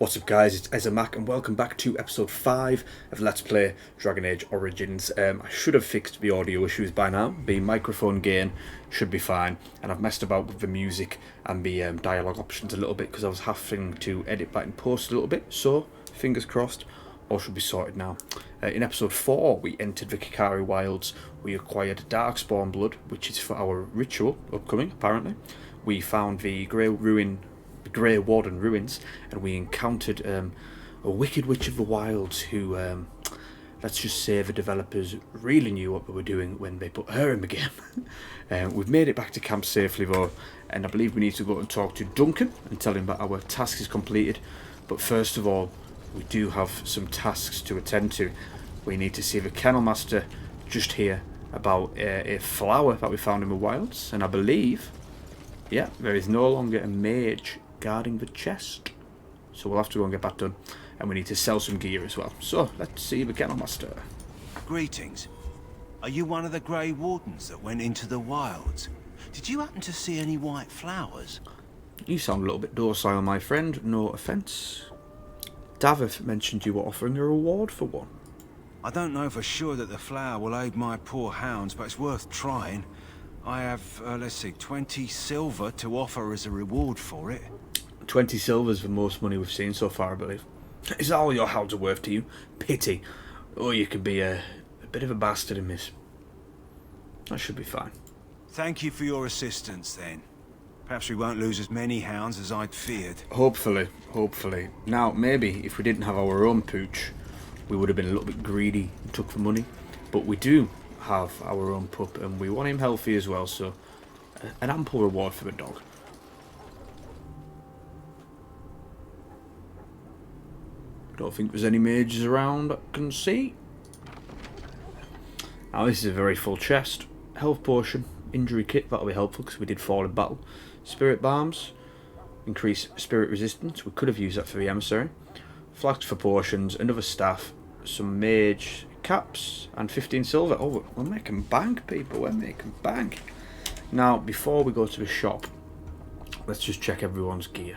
What's up guys, it's Ezra Mac and welcome back to episode 5 of Let's Play Dragon Age Origins. I should have fixed the audio issues by now. The microphone gain should be fine, and I've messed about with the music and the dialogue options a little bit because I was having to edit back and post a little bit, so fingers crossed, all should be sorted now. In episode 4 we entered the Kikari Wilds. We acquired Darkspawn blood, which is for our ritual upcoming apparently. We found the Grey Warden ruins, and we encountered a wicked witch of the wilds who, let's just say, the developers really knew what they were doing when they put her in the game. We've made it back to camp safely though, and I believe we need to go and talk to Duncan and tell him that our task is completed. But first of all, we do have some tasks to attend to. We need to see the Kennel Master just here about a flower that we found in the wilds, and I believe, yeah, there is no longer a mage guarding the chest, so we'll have to go and get that done, and we need to sell some gear as well. So let's see the Kennel Master. Greetings. Are you one of the Grey Wardens that went into the wilds? Did you happen to see any white flowers? You sound a little bit docile, my friend, no offence. Davith mentioned you were offering a reward for one. I don't know for sure that the flower will aid my poor hounds, but it's worth trying. I have, let's see, 20 silver to offer as a reward for it. 20 silver's the most money we've seen so far, I believe. Is that all your hounds are worth to you? Pity. Or you could be a bit of a bastard in this. That should be fine. Thank you for your assistance, then. Perhaps we won't lose as many hounds as I'd feared. Hopefully, hopefully. Now, maybe if we didn't have our own pooch, we would have been a little bit greedy and took the money. But we do have our own pup, and we want him healthy as well, so an ample reward for the dog. Don't think there's any mages around I can see. Now this is a very full chest. Health potion, injury kit, that'll be helpful because we did fall in battle. Spirit balms, increase spirit resistance, we could have used that for the emissary. Flask for potions, another staff, some mage caps, and 15 silver. Oh, we're making bank, people, we're making bank. Now, before we go to the shop, let's just check everyone's gear.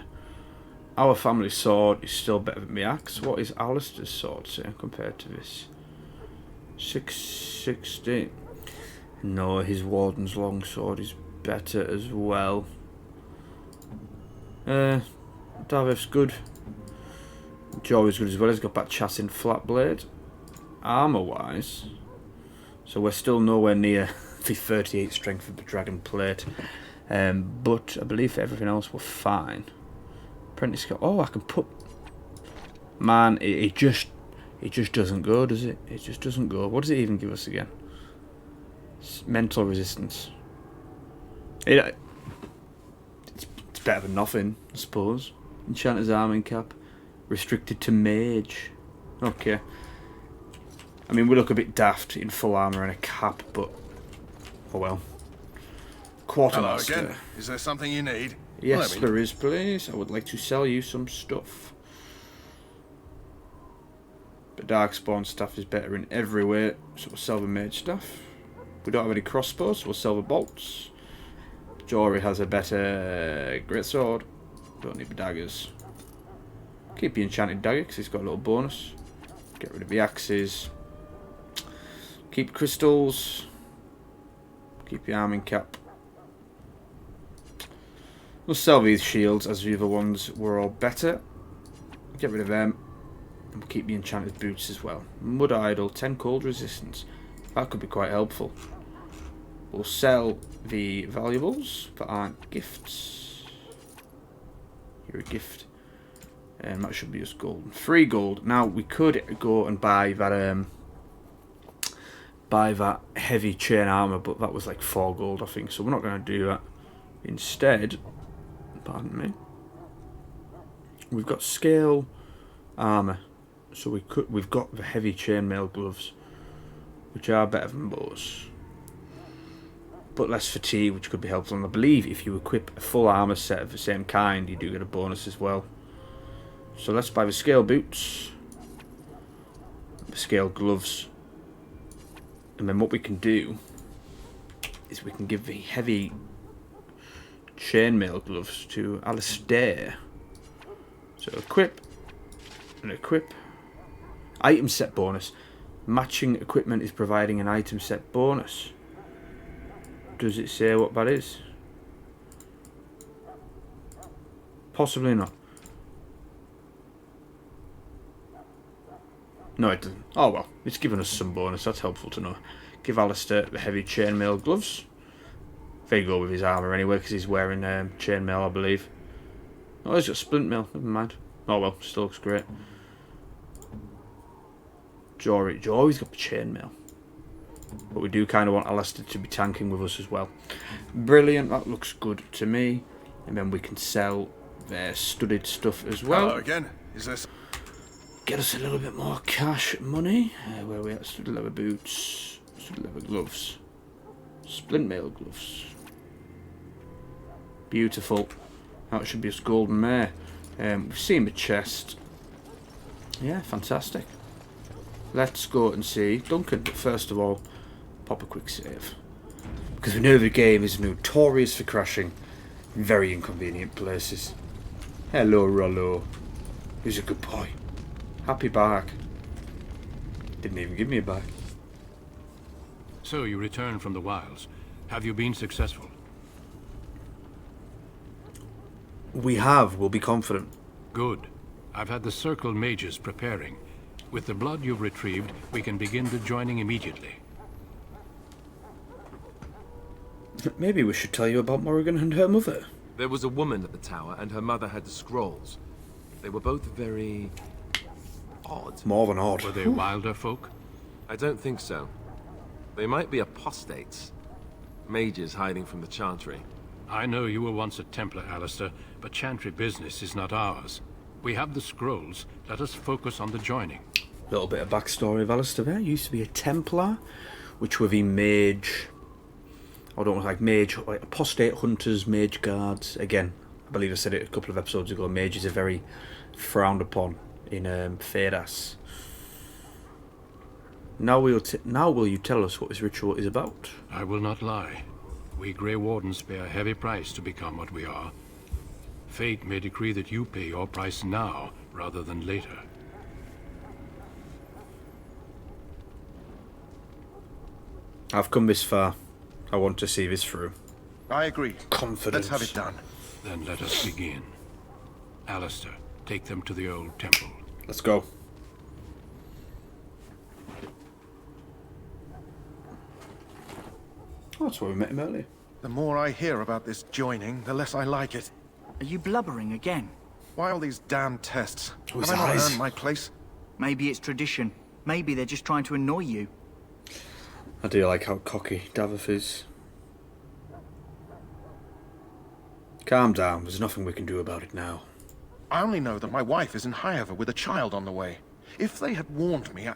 Our family sword is still better than the axe. What is Alistair's sword say compared to this? 660. No, his warden's longsword is better as well. Davith's good. Joey's good as well. He's got that chassis flat blade. Armour wise, so we're still nowhere near the 38 strength of the dragon plate, but I believe for everything else we're fine. Apprentice skill. Oh, I can put. Man, it just doesn't go, does it? It just doesn't go. What does it even give us again? Mental resistance. It's better than nothing, I suppose. Enchanter's arming cap, restricted to mage. Okay. I mean, we look a bit daft in full armour and a cap, but oh well. Quartermaster. Hello again. Is there something you need? Yes, there is, please. I would like to sell you some stuff. But Darkspawn stuff is better in every way, so we'll sell the mage stuff. We don't have any crossbows, so we'll sell the bolts. Jory has a better greatsword. Don't need the daggers. Keep the enchanted dagger because it's got a little bonus. Get rid of the axes. Keep crystals. Keep the arming cap. We'll sell these shields as the other ones were all better. Get rid of them. And we'll keep the enchanted boots as well. Mud idol, 10 cold resistance. That could be quite helpful. We'll sell the valuables that aren't gifts. You're a gift. And that should be just gold. 3 gold. Now we could go and buy that heavy chain armor, but that was like 4 gold, I think. So we're not going to do that. Instead, pardon me, we've got scale armor. So we've got the heavy chainmail gloves, which are better than those, but less fatigue, which could be helpful. And I believe if you equip a full armor set of the same kind, you do get a bonus as well. So let's buy the scale boots, the scale gloves, and then what we can do is we can give the heavy chainmail gloves to Alistair. So equip and equip. Item set bonus. Matching equipment is providing an item set bonus. Does it say what that is? Possibly not. No, it doesn't. Oh well, it's given us some bonus. That's helpful to know. Give Alistair the heavy chainmail gloves. They go with his armour anyway, because he's wearing chainmail, I believe. Oh, he's got splint mail. Never mind. Oh well, still looks great. Jory's got the chainmail. But we do kind of want Alistair to be tanking with us as well. Brilliant, that looks good to me. And then we can sell their studded stuff as well. Hello again. Is this? Get us a little bit more cash money. Where are we at? Studded leather boots. Studded leather gloves. Splint mail gloves. Beautiful. That should be us golden there. We've seen the chest. Yeah, fantastic. Let's go and see Duncan. But first of all, pop a quick save. Because we know the game is notorious for crashing in very inconvenient places. Hello, Rollo. He's a good boy. Happy back. Didn't even give me a back. So you returned from the wilds. Have you been successful? We have. We'll be confident. Good. I've had the Circle mages preparing. With the blood you've retrieved, we can begin the joining immediately. Maybe we should tell you about Morrigan and her mother. There was a woman at the tower, and her mother had the scrolls. They were both very odd. More than odd. Were they wilder folk? I don't think so. They might be apostates. Mages hiding from the Chantry. I know you were once a Templar, Alistair, but Chantry business is not ours. We have the scrolls. Let us focus on the joining. A little bit of backstory of Alistair there. Used to be a Templar, which were the mage... I don't know, like mage, like apostate hunters, mage guards. Again, I believe I said it a couple of episodes ago. Mages are very frowned upon in Fedas. Now will you tell us what this ritual is about? I will not lie. We Grey Wardens pay a heavy price to become what we are. Fate may decree that you pay your price now, rather than later. I've come this far. I want to see this through. I agree. Confidence. Let's have it done. Then let us begin. Alistair, take them to the old temple. Let's go. Oh, that's where we met him earlier. The more I hear about this joining, the less I like it. Are you blubbering again? Why all these damn tests? Oh, his Have I not eyes. earned my place? Maybe it's tradition. Maybe they're just trying to annoy you. I do like how cocky Davith is. Calm down, there's nothing we can do about it now. I only know that my wife is in Highover with a child on the way. If they had warned me,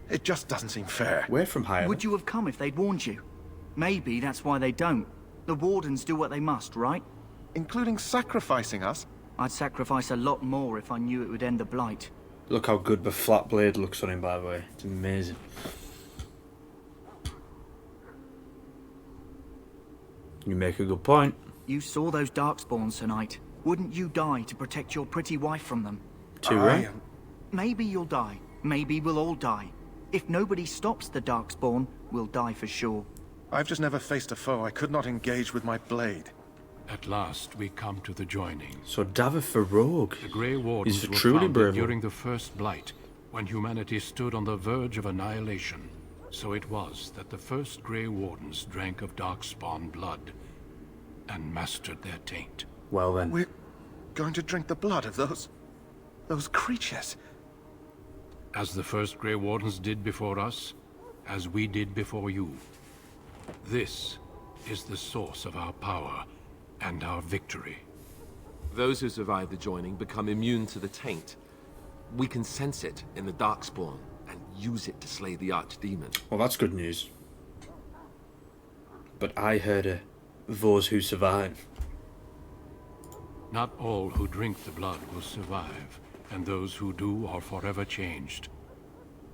it just doesn't seem fair. We're from higher. Would you have come if they'd warned you? Maybe that's why they don't. The Wardens do what they must, right? Including sacrificing us? I'd sacrifice a lot more if I knew it would end the Blight. Look how good the flat blade looks on him, by the way. It's amazing. You make a good point. You saw those Darkspawns tonight. Wouldn't you die to protect your pretty wife from them? Too right. Maybe you'll die. Maybe we'll all die. If nobody stops the Darkspawn, we'll die for sure. I've just never faced a foe I could not engage with my blade. At last, we come to the joining. So Davith the Rogue. The Grey Wardens He's a were truly founded brave during the First Blight, when humanity stood on the verge of annihilation. So it was that the first Grey Wardens drank of Darkspawn blood and mastered their taint. Well then. We're going to drink the blood of those creatures. As the first Grey Wardens did before us, as we did before you. This is the source of our power and our victory. Those who survive the joining become immune to the taint. We can sense it in the Darkspawn and use it to slay the Archdemon. Well, that's good news. But I heard those who survive. Not all who drink the blood will survive, and those who do are forever changed.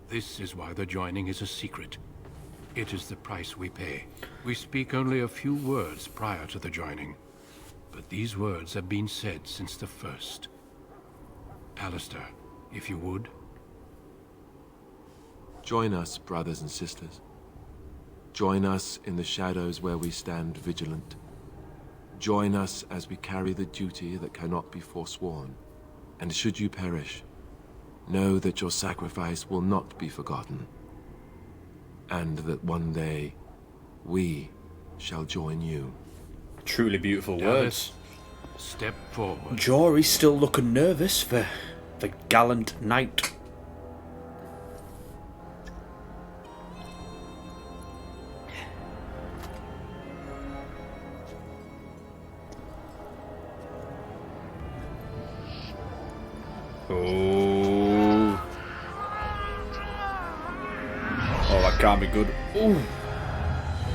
This is why the joining is a secret. It is the price we pay. We speak only a few words prior to the joining, but these words have been said since the first. Alistair, if you would. Join us, brothers and sisters. Join us in the shadows where we stand vigilant. Join us as we carry the duty that cannot be forsworn. And should you perish, know that your sacrifice will not be forgotten. And that one day, we shall join you. Truly beautiful words. Step forward. Jory's still looking nervous for the gallant knight. Oh. Oh, that can't be good. Ooh.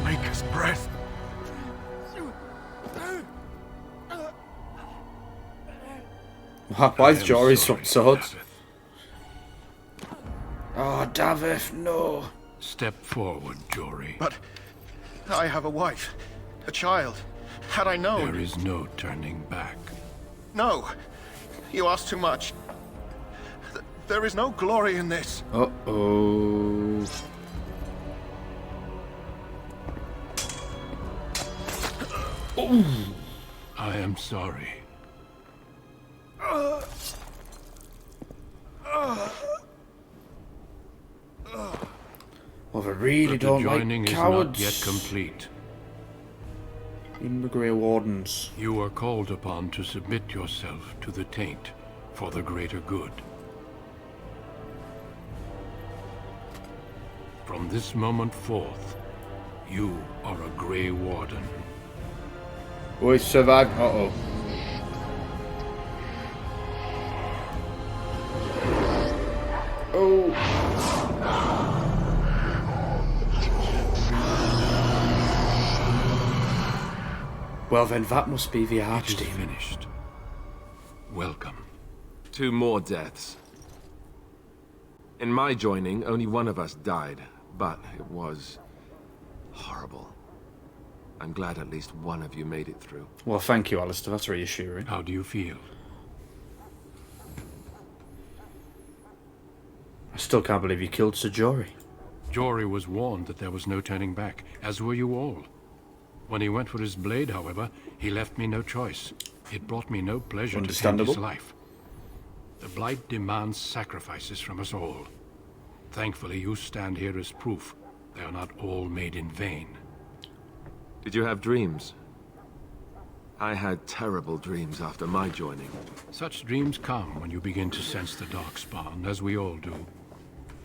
Maker's breath. Why is Jory sorry, swapped swords? Davith. Oh, Davith, no. Step forward, Jory. But I have a wife, a child. Had I known... There is no turning back. No. You ask too much. There is no glory in this. Uh-oh. I am sorry. Well, I really But the don't joining like is cowards. not yet complete. In the Grey Wardens. You are called upon to submit yourself to the taint for the greater good. From this moment forth, you are a Grey Warden. We survived. Uh-oh. Oh. Well then, that must be the It is Archdemon. finished. Welcome. 2 more deaths. In my joining, only one of us died, but it was horrible. I'm glad at least one of you made it through. Well, thank you, Alistair. That's reassuring. How do you feel? I still can't believe you killed Sir Jory. Jory was warned that there was no turning back, as were you all. When he went for his blade, however, he left me no choice. It brought me no pleasure to end his life. The Blight demands sacrifices from us all. Thankfully, you stand here as proof they are not all made in vain. Did you have dreams? I had terrible dreams after my joining. Such dreams come when you begin to sense the Darkspawn, as we all do.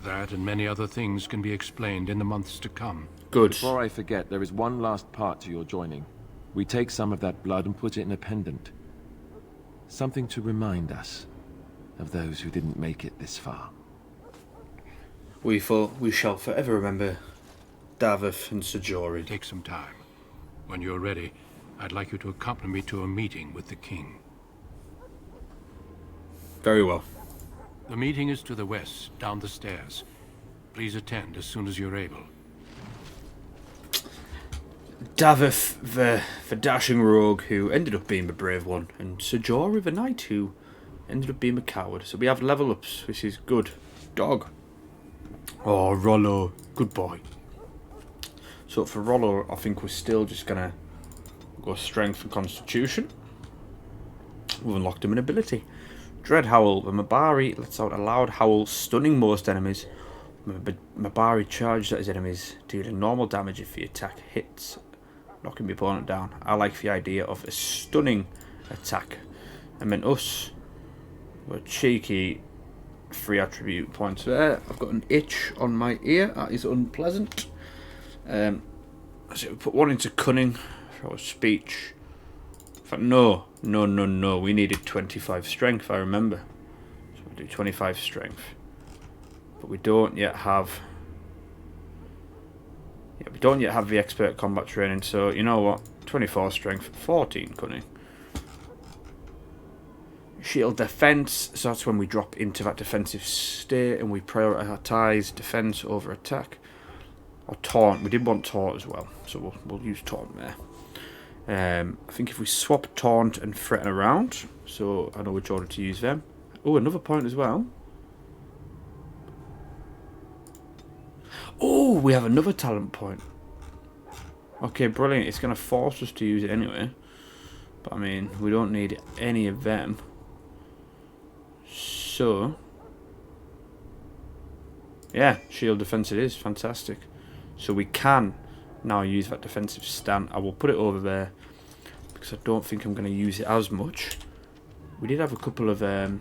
That and many other things can be explained in the months to come. Good. Before I forget, there is one last part to your joining. We take some of that blood and put it in a pendant. Something to remind us of those who didn't make it this far. We shall forever remember Davith and Sir Jory. Take some time. When you're ready, I'd like you to accompany me to a meeting with the king. Very well. The meeting is to the west, down the stairs. Please attend as soon as you're able. Davith, the dashing rogue who ended up being the brave one, and Sir Jory, the knight who ended up being a coward. So we have level ups, which is good. Dog. Oh, Rollo. Good boy. So for Rollo, I think we're still just going to go strength and constitution. We've unlocked him an ability. Dread Howl. The Mabari lets out a loud howl, stunning most enemies. Mabari charges at his enemies, dealing normal damage if the attack hits, knocking the opponent down. I like the idea of a stunning attack. And then us, we're cheeky 3 attribute points there. I've got an itch on my ear, that is unpleasant. So we put 1 into cunning for our speech. In fact, no, we needed 25 strength, I remember. So we'll do 25 strength. But we don't yet have... Yeah, we don't yet have the expert combat training, so you know what? 24 strength, 14 cunning. Shield defense, so that's when we drop into that defensive state and we prioritize defense over attack. Or taunt, we did want taunt as well, so we'll use taunt there. I think if we swap taunt and threaten around, so I know which order to use them. Oh, another point as well. Oh, we have another talent point. Okay, brilliant. It's going to force us to use it anyway. But, I mean, we don't need any of them. So... yeah, shield defense it is. Fantastic. So we can now use that defensive stand. I will put it over there because I don't think I'm going to use it as much. We did have a couple of... oh!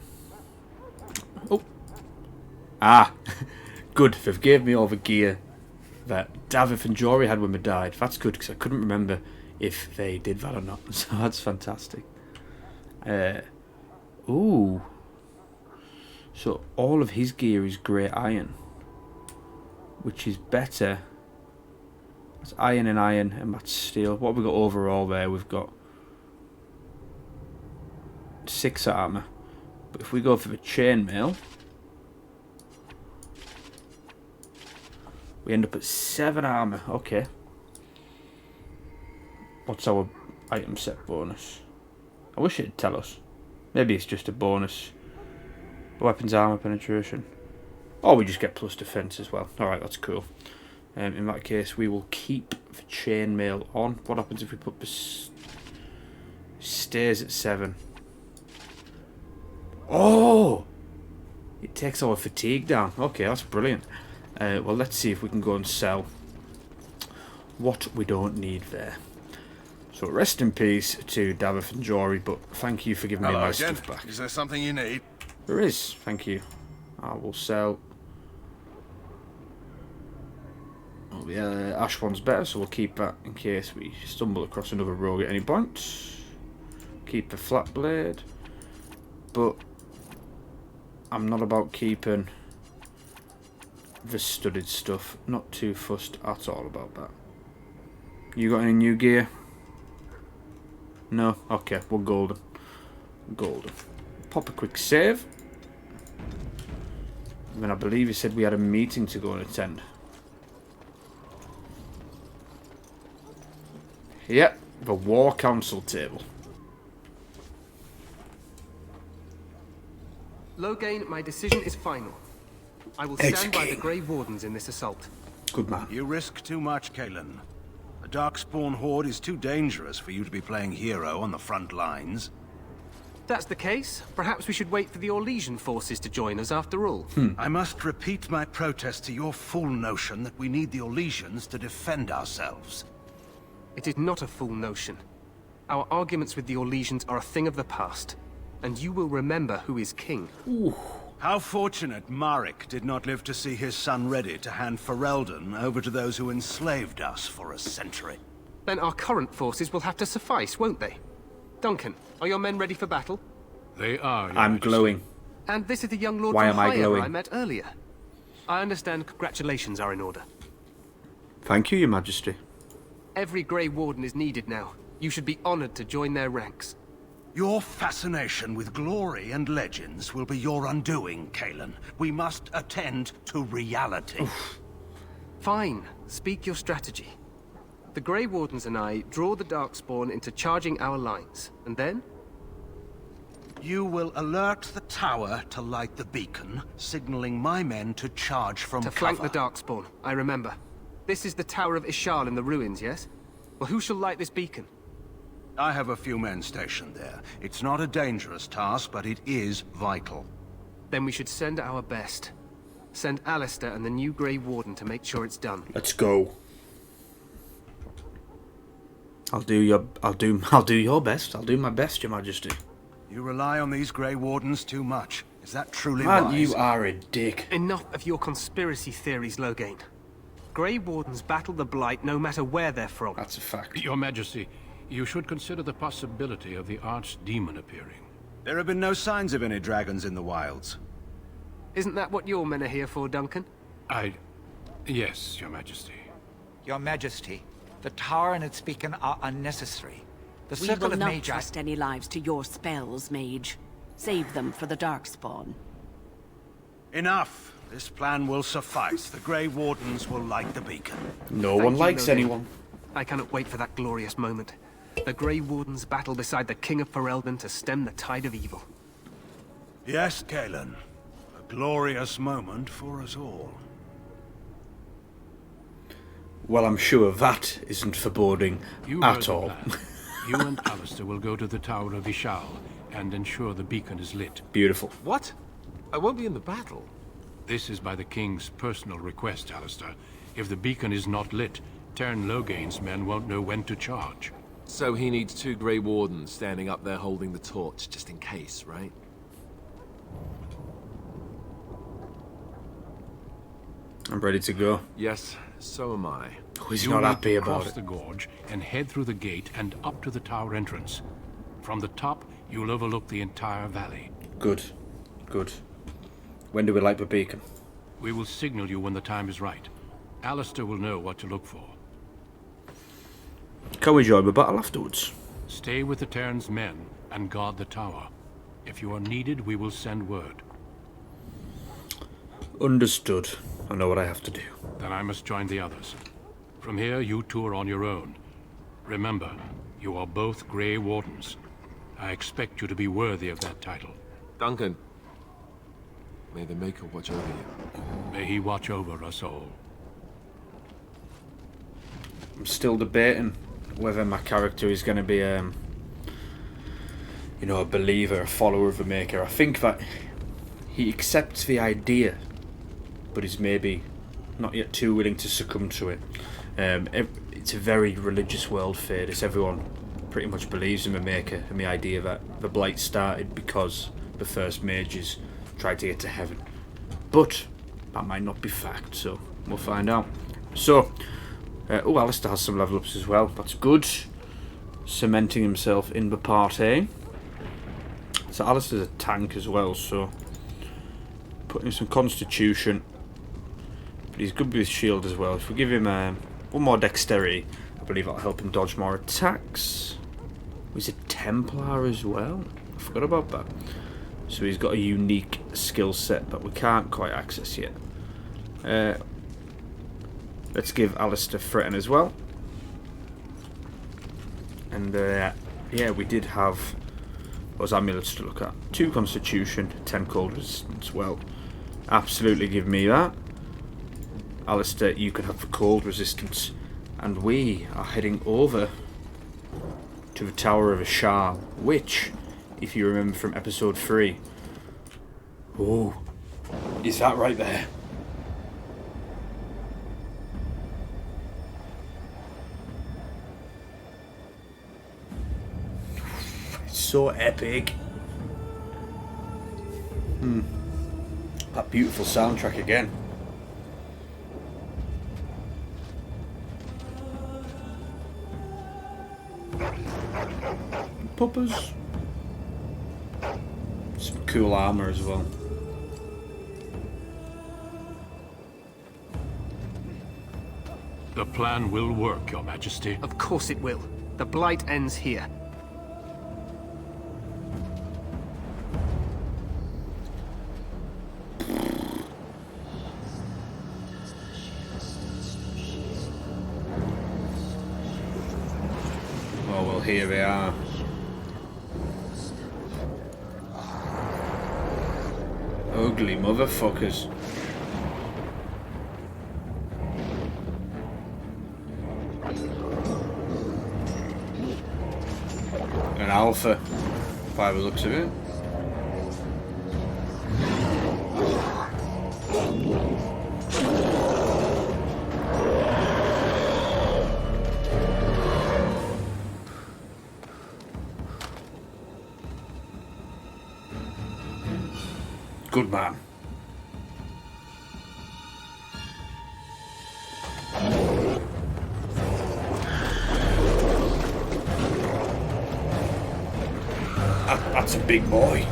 Ah! Good. They've gave me all the gear that Davith and Jory had when we died. That's good because I couldn't remember if they did that or not. So that's fantastic. Ooh. So all of his gear is grey iron, which is better. That's iron, and that's steel. What have we got overall there? We've got 6 armour. But if we go for the chainmail, we end up at 7 armour. Okay. What's our item set bonus? I wish it'd tell us. Maybe it's just a bonus. Weapons armour penetration. Or we just get plus defense as well. Alright, that's cool. In that case, we will keep the chainmail on. What happens if we put this... stays at 7? Oh! It takes our fatigue down. Okay, that's brilliant. Well, let's see if we can go and sell what we don't need there. So rest in peace to Davith and Jory, but thank you for giving me my stuff back. Is there something you need? There is, thank you. I will sell. Oh, the ash one's better, so we'll keep that in case we stumble across another rogue at any point. Keep the flat blade, but I'm not about keeping the studded stuff. Not too fussed at all about that. You got any new gear? No? Okay, we're golden. Golden. Pop a quick save. And then I believe he said we had a meeting to go and attend. Yep, the War Council table. Loghain, my decision is final. I will stand by the Grey Wardens in this assault. Good man. You risk too much, Kalen. The Darkspawn Horde is too dangerous for you to be playing hero on the front lines. If that's the case, perhaps we should wait for the Orlesian forces to join us after all. I must repeat my protest to your fool notion that we need the Orlesians to defend ourselves. It is not a fool notion. Our arguments with the Orlesians are a thing of the past, and you will remember who is king. Ooh. How fortunate Marek did not live to see his son ready to hand Ferelden over to those who enslaved us for a century. Then our current forces will have to suffice, won't they? Duncan, are your men ready for battle? They are, Your I'm Majesty. glowing. And this is the young lord Why from am I glowing? I met earlier. I understand congratulations are in order. Thank you, Your Majesty. Every Grey Warden is needed now. You should be honored to join their ranks. Your fascination with glory and legends will be your undoing, Kalen. We must attend to reality. Fine. Speak your strategy. The Grey Wardens and I draw the Darkspawn into charging our lines, and then? You will alert the tower to light the beacon, signaling my men to charge from To cover. flank the Darkspawn, I remember. This is the Tower of Ishal in the ruins, yes? Well, who shall light this beacon? I have a few men stationed there. It's not a dangerous task, but it is vital. Then we should send our best. Send Alistair and the new Grey Warden to make sure it's done. Let's go. I'll do your best. I'll do my best, Your Majesty. You rely on these Grey Wardens too much. Is that truly Man, wise? you are a dick. Enough of your conspiracy theories, Loghain. Grey Wardens battle the Blight no matter where they're from. That's a fact. Your Majesty, you should consider the possibility of the Archdemon appearing. There have been no signs of any dragons in the wilds. Isn't that what your men are here for, Duncan? Yes, Your Majesty. Your Majesty, the tower and its beacon are unnecessary. The We circle will of not Magi... trust any lives to your spells, mage. Save them for the Darkspawn. Enough! This plan will suffice. The Grey Wardens will light the beacon. No Thank one you, likes Loghain. anyone. I cannot wait for that glorious moment. The Grey Wardens battle beside the King of Ferelden to stem the tide of evil. Yes, Galen. A glorious moment for us all. Well, I'm sure that isn't foreboding You heard at the all. plan. You and Alistair will go to the Tower of Ishal and ensure the beacon is lit. Beautiful. What? I won't be in the battle. This is by the King's personal request, Alistair. If the beacon is not lit, Tern Loghain's men won't know when to charge. So he needs 2 Grey Wardens standing up there holding the torch, just in case, right? I'm ready to go. Yes, so am I. Oh, he's You not need happy to about cross it. the gorge and head through the gate and up to the tower entrance. From the top, you'll overlook the entire valley. Good. Good. When do we light the beacon? We will signal you when the time is right. Alistair will know what to look for. Can we join the battle afterwards? Stay with the Terran's men and guard the tower. If you are needed, we will send word. Understood. I know what I have to do. Then I must join the others. From here, you two are on your own. Remember, you are both Grey Wardens. I expect you to be worthy of that title. Duncan, may the Maker watch over you. May he watch over us all. I'm still debating whether my character is going to be, you know, a believer, a follower of the Maker. I think that he accepts the idea, but is maybe not yet too willing to succumb to it. It's a very religious world, Fadis. Everyone pretty much believes in the Maker and the idea that the Blight started because the first mages tried to get to heaven. But that might not be fact, so we'll find out. So, Alistair has some level ups as well. That's good. Cementing himself in the party. So Alistair's a tank as well, so putting some constitution. But he's good with his shield as well. If we give him one more dexterity, I believe that'll help him dodge more attacks. He's a Templar as well. I forgot about that. So he's got a unique skill set that we can't quite access yet. Let's give Alistair Threaten as well. And yeah, we did have those amulets to look at. 2 constitution, 10 cold resistance. Well, absolutely give me that. Alistair, you can have the cold resistance. And we are heading over to the Tower of Ishal, which, if you remember from episode 3... Oh, is that right there? It's so epic. That beautiful soundtrack again. Puppers. Some cool armor as well. The plan will work, Your Majesty. Of course it will. The Blight ends here. Oh well, here they are. Ugly motherfuckers. An alpha, by the looks of it. Good man. That's a big boy.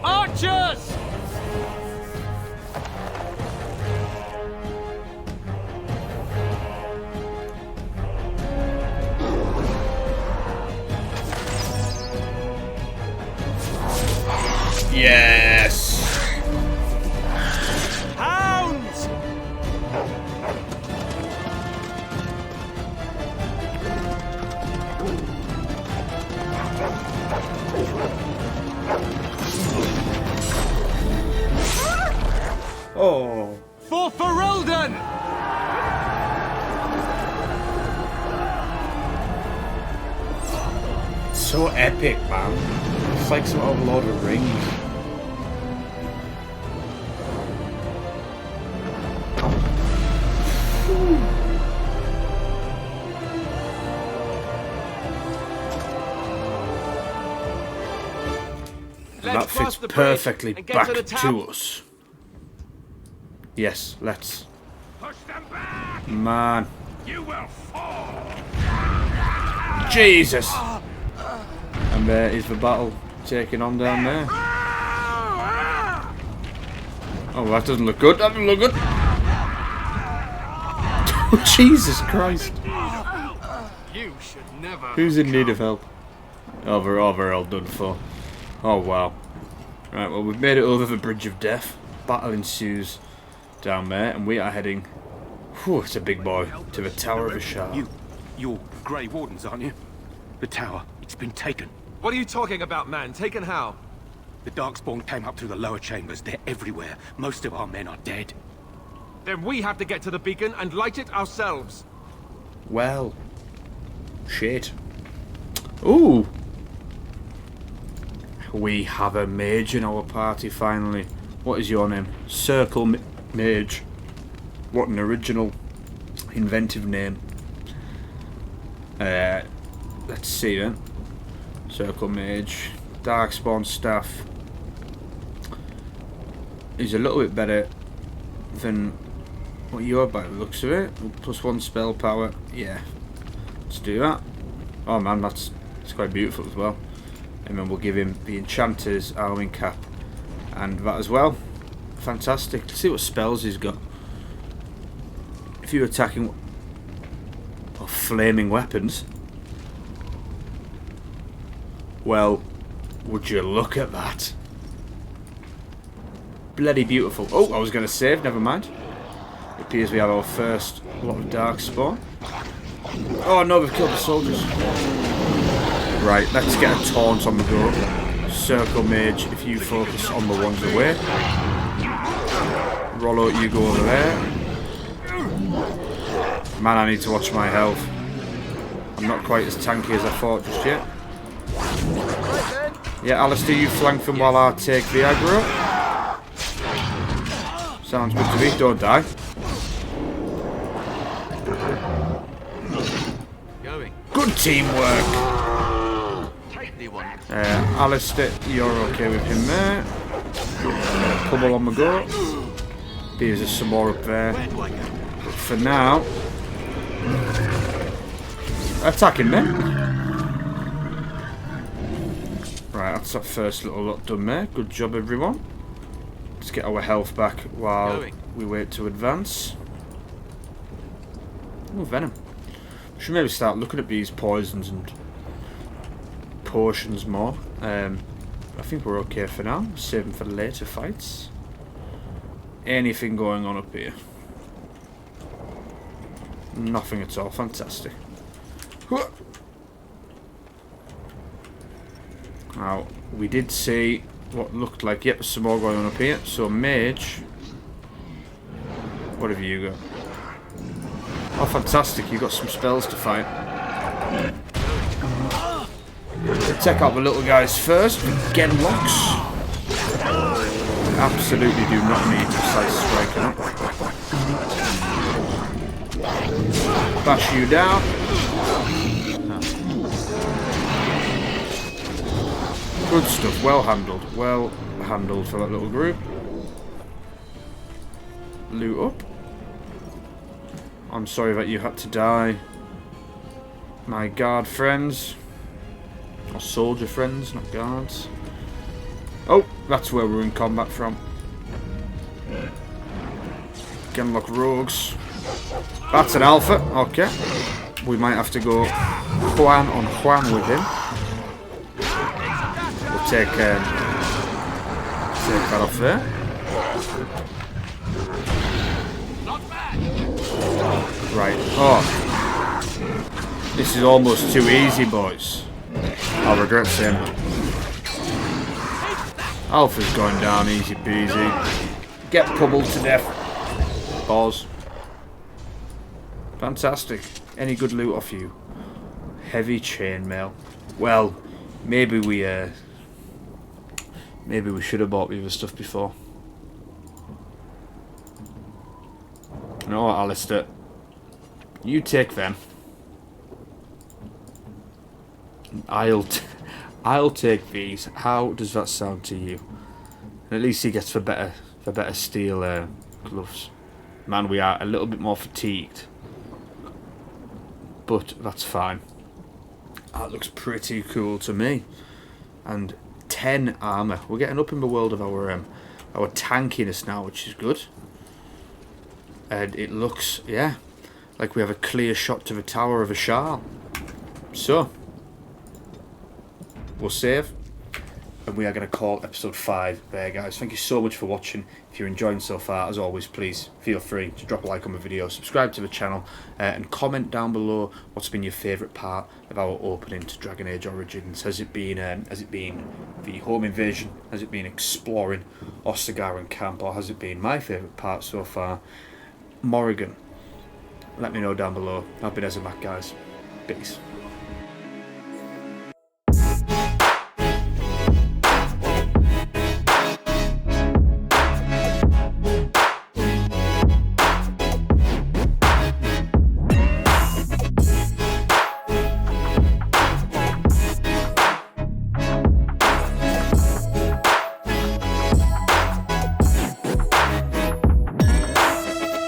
Archers! Yes. Hound! Roldan! So epic, man. It's like some old Lord of the Rings. That fits perfectly back to us. Yes, let's. Push them back! Man. You will fall! Jesus! And there is the battle taking on down there. Oh, that doesn't look good. That doesn't look good. Oh, Jesus Christ. You should never. Who's in need of help? Oh, we're all done for. Oh, wow. Right, well, we've made it over the Bridge of Death. Battle ensues down there, and we are heading... Whew, it's a big boy. To the Tower of the Shard. You're Grey Wardens, aren't you? The tower, it's been taken. What are you talking about, man? Taken how? The Darkspawn came up through the lower chambers. They're everywhere. Most of our men are dead. Then we have to get to the beacon and light it ourselves. Well. Shit. Ooh. We have a mage in our party finally. What is your name? Circle Mage. What an original, inventive name. Let's see then. Circle Mage. Darkspawn Staff. Is a little bit better than what you're by the looks of it. +1 spell power. Yeah. Let's do that. Oh man, that's quite beautiful as well. And then we'll give him the Enchanter's Arming Cap and that as well. Fantastic. Let's see what spells he's got. If you're attacking or flaming weapons, well, would you look at that? Bloody beautiful. Oh, I was going to save, never mind. It appears we have our first lot of Darkspawn. Oh no, we've killed the soldiers. Right, let's get a taunt on the go. Circle Mage, if you focus on the ones away. Rollo, you go over there. Man, I need to watch my health. I'm not quite as tanky as I thought just yet. Yeah, Alistair, you flank them while I take the aggro. Sounds good to me. Don't die. Good teamwork. Alistair, you're okay with him there. Pummel on the go. There's some more up there. But for now, attacking them. Right, that's that first little lot done there. Good job, everyone. Let's get our health back while we wait to advance. Oh, venom. Should maybe start looking at these poisons and potions more. I think we're okay for now. Save them for later fights. Anything going on up here? Nothing at all. Fantastic. Now, we did see what looked like, yep, some more going on up here. So, Mage, what have you got? Oh, fantastic, you got some spells to fight. We'll take out the little guys first. Genlocks. Absolutely do not need precise striking. Bash you down. Good stuff, well handled. Well handled for that little group. Loot up. I'm sorry that you had to die, my guard friends. Or soldier friends, not guards. Oh, that's where we're in combat from. Genlock rogues. That's an alpha, okay. We might have to go Juan on Juan with him. We'll take that off there. Right, oh. This is almost too easy, boys. I'll regret saying that. Alpha's going down easy peasy. Get pummeled to death. Balls. Fantastic. Any good loot off you? Heavy chainmail. Well, maybe we should have bought the other stuff before. You know what, Alistair? You take them. I'll take these. How does that sound to you? And at least he gets the better steel gloves. Man, we are a little bit more fatigued, but that's fine. That looks pretty cool to me. And 10 armor. We're getting up in the world of our tankiness now, which is good. And it looks, yeah, like we have a clear shot to the Tower of Ashal. So, we'll save. And we are going to call episode 5 there, guys. Thank you so much for watching. If you're enjoying so far, as always, please feel free to drop a like on the video, subscribe to the channel, and comment down below what's been your favourite part of our opening to Dragon Age Origins. Has it been the home invasion? Has it been exploring Ostagar and camp? Or has it been my favourite part so far, Morrigan? Let me know down below. I've been Ezra Mac, guys. Peace.